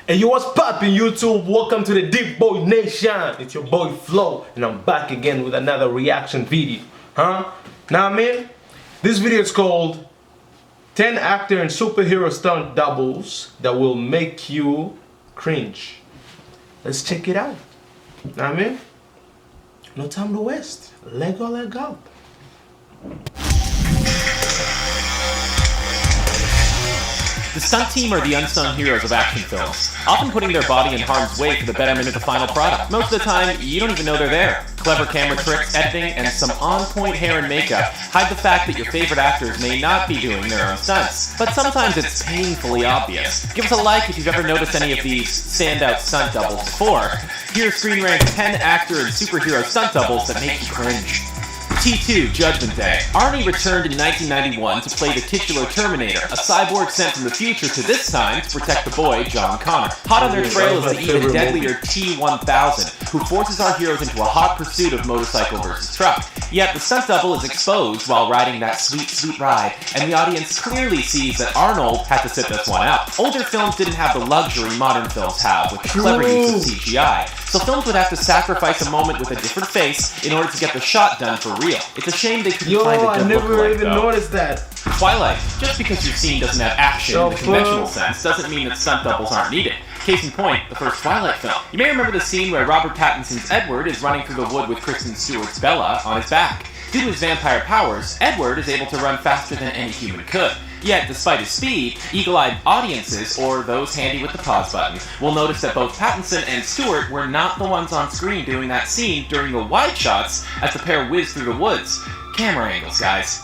Hey, yo, what's poppin' YouTube? Welcome to the Deep Boy Nation. It's your boy Flo, and I'm back again with another reaction video. Now, man, this video is called 10 actor and superhero stunt doubles that will make you cringe. Let's check it out. Now, man, no time to waste. Let go. The stunt team are the unsung heroes of action films, often putting their body in harm's way for the betterment of the final product. Most of the time, you don't even know they're there. Clever camera tricks, editing, and some on-point hair and makeup hide the fact that your favorite actors may not be doing their own stunts. But sometimes it's painfully obvious. Give us a like if you've ever noticed any of these standout stunt doubles before. Here are Screen Rank's 10 actor and superhero stunt doubles that make you cringe. T2 Judgment Day. Arnie returned in 1991 to play the titular Terminator, a cyborg sent from the future to this time to protect the boy, John Connor. Hot on their trail is the even deadlier T-1000, who forces our heroes into a hot pursuit of motorcycle versus truck. Yet the stunt double is exposed while riding that sweet, sweet ride, and the audience clearly sees that Arnold had to sit this one out. Older films didn't have the luxury modern films have, with the clever use of CGI, so films would have to sacrifice a moment with a different face in order to get the shot done for real. It's a shame they couldn't find a good I never lookalike, even noticed that. Twilight. Just because your scene doesn't have action in the conventional sense doesn't mean that stunt doubles aren't needed. Case in point, the first Twilight film. You may remember the scene where Robert Pattinson's Edward is running through the wood with Kristen Stewart's Bella on his back. Due to his vampire powers, Edward is able to run faster than any human could. Yet, despite his speed, eagle-eyed audiences, or those handy with the pause button, will notice that both Pattinson and Stewart were not the ones on screen doing that scene during the wide shots as the pair whiz through the woods. Camera angles, guys.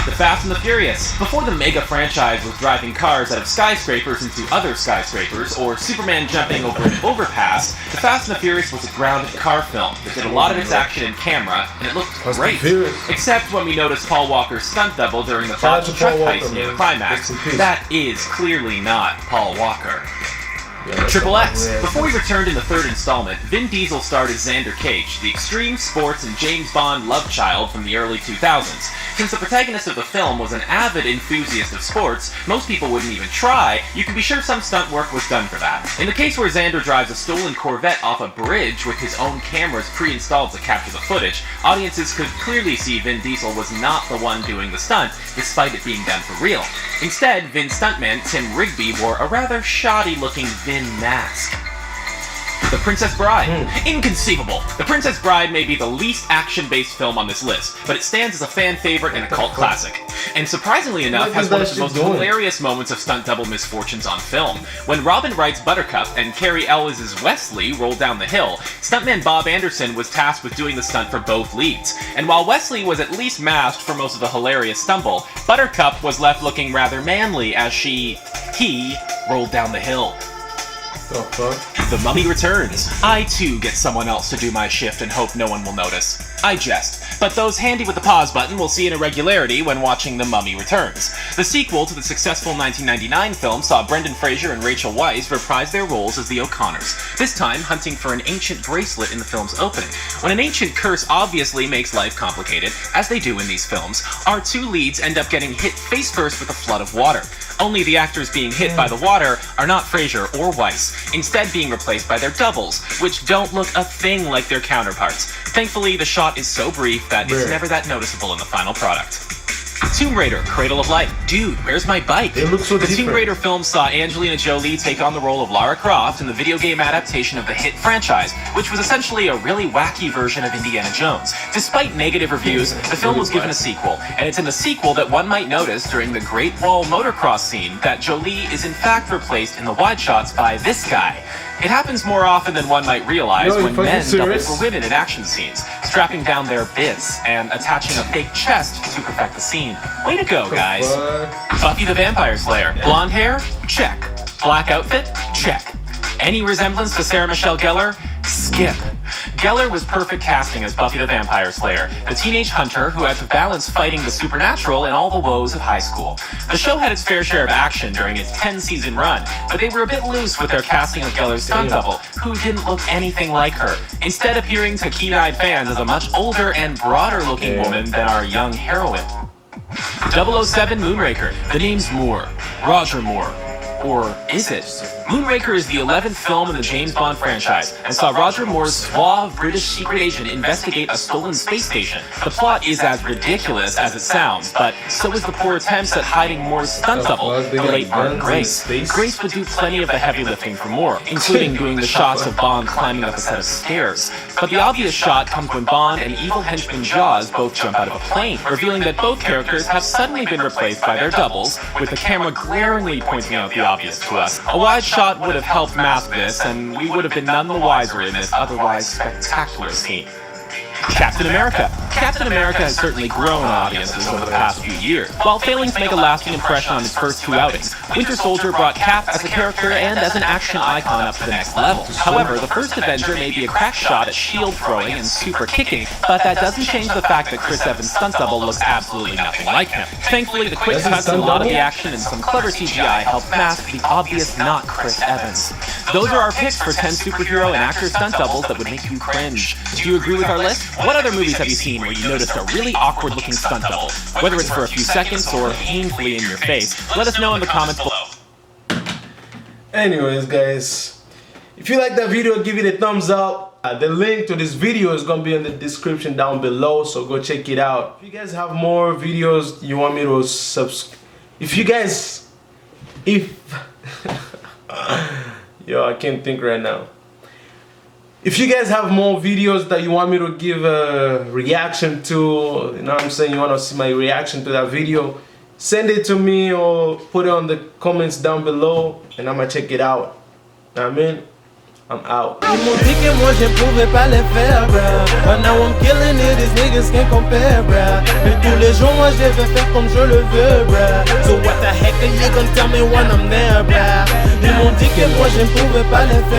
The Fast and the Furious. Before the mega franchise was driving cars out of skyscrapers into other skyscrapers, or Superman jumping over an overpass, The Fast and the Furious was a grounded car film that did a lot of its action in camera, and it looked great. Except when we noticed Paul Walker's stunt double during the botched truck heist near the climax. That is clearly not Paul Walker. Triple X. Before he returned in the third installment, Vin Diesel starred as Xander Cage, the extreme sports and James Bond love child from the early 2000s. Since the protagonist of the film was an avid enthusiast of sports, most people wouldn't even try, you can be sure some stunt work was done for that. In the case where Xander drives a stolen Corvette off a bridge with his own cameras pre-installed to capture the footage, audiences could clearly see Vin Diesel was not the one doing the stunt, despite it being done for real. Instead, Vin's stuntman, Tim Rigby, wore a rather shoddy-looking Vin mask. The Princess Bride. Inconceivable! The Princess Bride may be the least action-based film on this list, but it stands as a fan favorite and a cult classic. And surprisingly enough, has one of the most hilarious moments of stunt double misfortunes on film. When Robin Wright's Buttercup and Cary Elwes' Wesley rolled down the hill, stuntman Bob Anderson was tasked with doing the stunt for both leads. And while Wesley was at least masked for most of the hilarious stumble, Buttercup was left looking rather manly as he rolled down the hill. The Mummy Returns. I too get someone else to do my shift and hope no one will notice. I jest, but those handy with the pause button will see an irregularity when watching The Mummy Returns. The sequel to the successful 1999 film saw Brendan Fraser and Rachel Weisz reprise their roles as the O'Connors, this time hunting for an ancient bracelet in the film's opening. When an ancient curse obviously makes life complicated, as they do in these films, our two leads end up getting hit face first with a flood of water. Only the actors being hit by the water are not Fraser or Weisz, instead being replaced by their doubles, which don't look a thing like their counterparts. Thankfully, the shot is so brief that it's never that noticeable in the final product. Tomb Raider, Cradle of Life. Dude, where's my bike? They look so The different. Tomb Raider film saw Angelina Jolie take on the role of Lara Croft in the video game adaptation of the hit franchise, which was essentially a really wacky version of Indiana Jones. Despite negative reviews, the film was given a sequel, and it's in the sequel that one might notice during the Great Wall motocross scene that Jolie is in fact replaced in the wide shots by this guy. It happens more often than one might realize when men double for women in action scenes, strapping down their bits and attaching a fake chest to perfect the scene. Way to go, guys. Buffy the Vampire Slayer. Blonde hair? Check. Black outfit? Check. Any resemblance to Sarah Michelle Gellar? Skip. Gellar was perfect casting as Buffy the Vampire Slayer, the teenage hunter who had to balance fighting the supernatural and all the woes of high school. The show had its fair share of action during its 10-season run, but they were a bit loose with their casting of Gellar's stunt double, who didn't look anything like her, instead appearing to keen-eyed fans as a much older and broader-looking woman than our young heroine. 007 Moonraker. The name's Moore. Roger Moore. Or is it? Moonraker is the 11th film in the James Bond franchise and saw Roger Moore's suave British secret agent investigate a stolen space station. The plot is as ridiculous as it sounds, but so is the poor attempts at hiding Moore's stunt double, the late Martin Grace. Grace would do plenty of the heavy lifting for Moore, including doing the shots of Bond climbing up a set of stairs. But the obvious shot comes when Bond and evil henchman Jaws both jump out of a plane, revealing that both characters have suddenly been replaced by their doubles, with the camera glaringly pointing out the obvious to us. A wide shot would have helped mask this, and we would have been none the wiser in this otherwise spectacular scene. Captain America. Captain America has certainly grown audiences over the past few years. While failing to make a lasting impression on his first two outings, Winter Soldier brought Cap as a character and as an action icon up to the next level. However, the first Avenger may be a crack shot at shield throwing and super kicking, but that doesn't change the fact that Chris Evans' stunt double looks absolutely nothing like him. Thankfully, the quick cuts and a lot of the action and some clever CGI help mask the obvious not Chris Evans. Those are our picks for 10 superhero and actor stunt doubles that would make you cringe. Do you agree with our list? What other movies have you seen where you noticed a really awkward looking stunt double? Whether it's for a few seconds or painfully in your face, let us know in the comments below. Anyways, guys, if you like that video, give it a thumbs up. The link to this video is gonna be in the description down below, so go check it out. If you guys have more videos you want me to yo, I can't think right now. If you guys have more videos that you want me to give a reaction to, you know what I'm saying, you want to see my reaction to that video, send it to me or put it on the comments down below and I'm gonna check it out. Know what I mean? I'm out. Ils m'ont dit que moi je pouvais pas les faire, bruh. But now I'm killing it, these niggas can't compare, bruh. Et tous les jours moi je vais faire comme je le veux, bruh. So what the heck are you gonna tell me when I'm there, bruh? Ils m'ont dit que moi je pouvais pas les faire.